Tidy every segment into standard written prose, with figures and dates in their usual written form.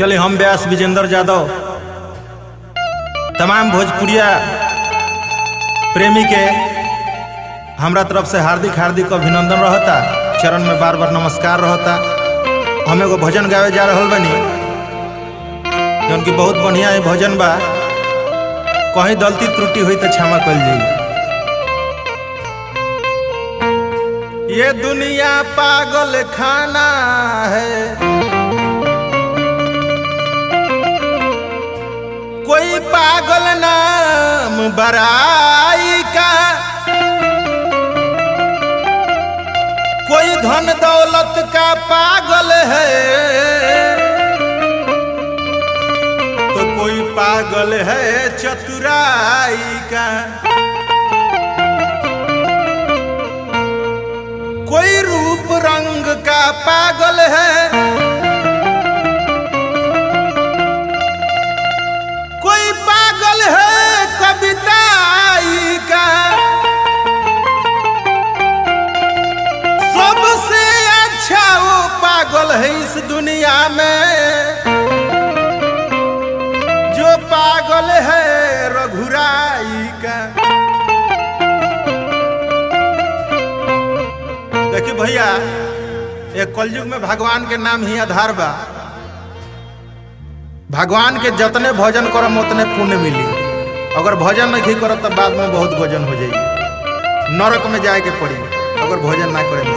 चले हम व्यास विजेंद्र यादव तमाम भोजपुरिया प्रेमी के हमरा तरफ से हार्दिक हार्दिक अभिनंदन रहता। चरण में बार बार नमस्कार रहता। हम एगो भजन गावे जा रहल बनी जौन की बहुत बढ़िया है भजन बा। कहीं गलती त्रुटि हुई तो क्षमा कर जाई। ये दुनिया पागल खाना है, कोई पागल नाम बड़ाई का, कोई धन दौलत का पागल है, तो कोई पागल है चतुराई का। कोई रूप रंग का पागल है, कोई पागल है कविताई का। सबसे अच्छा वो पागल है इस दुनिया में जो पागल है रघुराई का। देखिए भैया, एक कलयुग में भगवान के नाम ही आधार बा। भगवान के जितने भजन करम उतने पुण्य मिली। अगर भजन नहीं करब तब बाद में बहुत भजन हो जाई, नरक में जाए के पड़ी अगर भजन ना करे तो।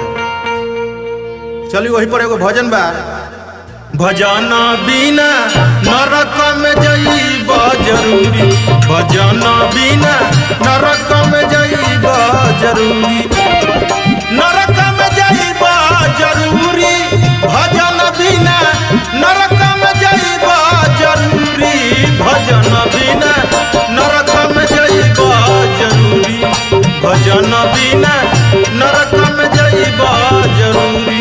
चलिए वही पर एगो भजन बा। भजन बिना नरक में जाइब जरूरी, भजन बिना नरक में जाइब जरूरी, नरक में जाइब जरूरी, भजन बिना नरक में जाइब जरूरी, भजन बिना नरक में जाइब जरूरी, भजन बिना नरक में जाइब जरूरी।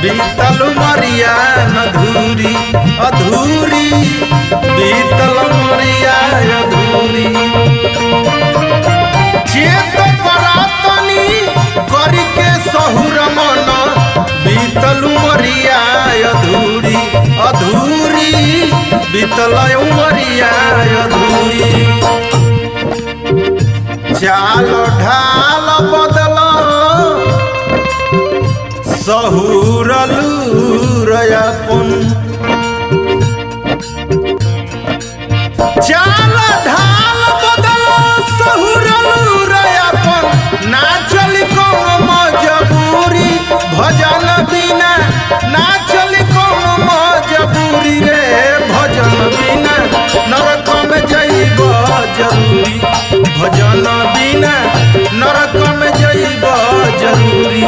बीतल मरिया अधूरी अधूरी, बीतल मरिया अधूरी, चेत परातनी करके सहुर मन, बीतल मरिया अधूरी अधूरी, बीतल मरिया अधूरी। चाल ढाल बदल सहुरलूरयापन, चाल ढाल बदल सहुरलूरयापन, ना चली कोनो मजबूरी, भजन बिना ना चली कोनो मजबूरी रे, भजन बिना नरक में जाइब जरूरी, भजन बिना नरक में जाइब जरूरी।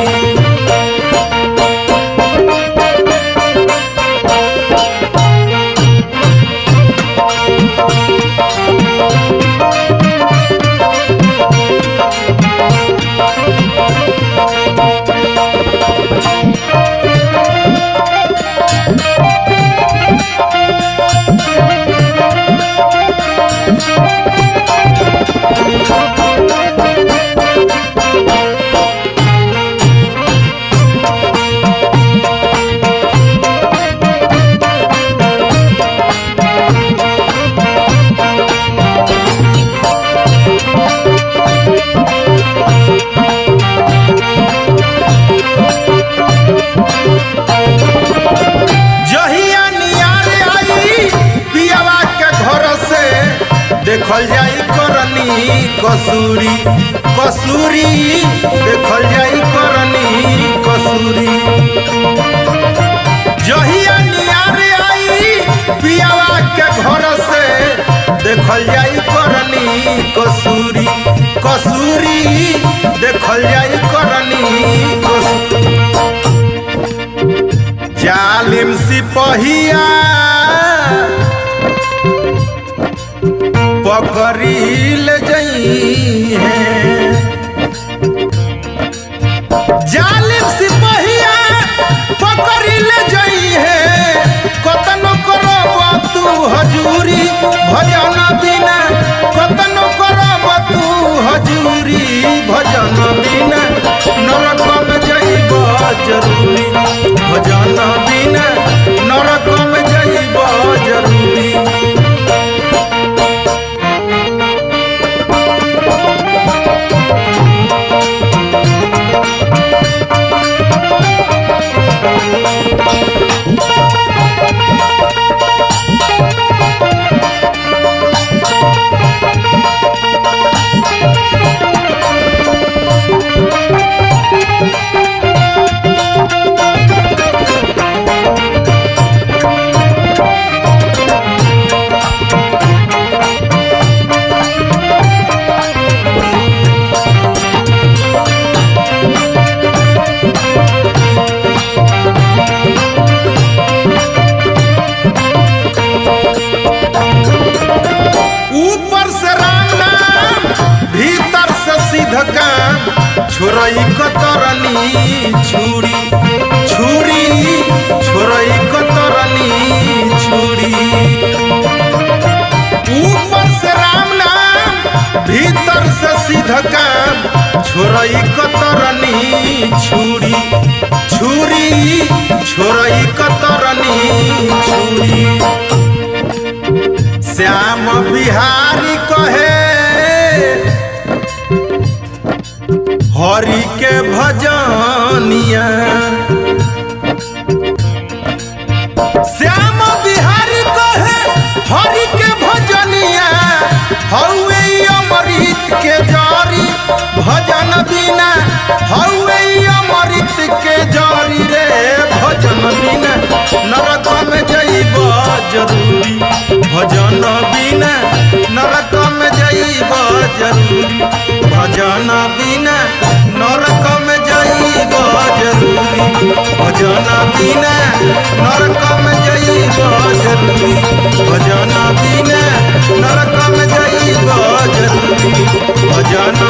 देखल जाई करनी कसूरी कसूरी, देखल जाई करनी कसूरी। जहिया नियार आई पियावा के घर से देखल जाई करनी कसूरी कसूरी देखल जाई करनी कसूरी। जालिम सिपहिया पकड़ी ले जई है जालिम सिपहिया पकड़ी ले जई है कतनो करब तू हजूरी भजन बिना कतनो करब तू हजूरी भजन बिना नरक में जइब जरूरी भजन बिना नरक में जइब जरूरी। छोरई कतरनी छुरी छुरी छोरई कतरनी छुरी। ऊपर से राम नाम भीतर से सिद्ध काम छोरई कतरनी छुरी छुरी छोरई कतरनी छुरी। श्याम बिहारी कहे हरि के भजनिया श्याम बिहारी कहे हरि के भजनिया हौवे अमृत के जारी भजन बिना हौवे अमृत के जारी रे भजन बिना नरक में जइब जरूरी भजन बिना नरक में जइब जरूरी भजन बिना नरक में जइब जरूरी भजन बिना नरक में जइब जरूरी भजन बिना नरक में जइब जरूरी भजन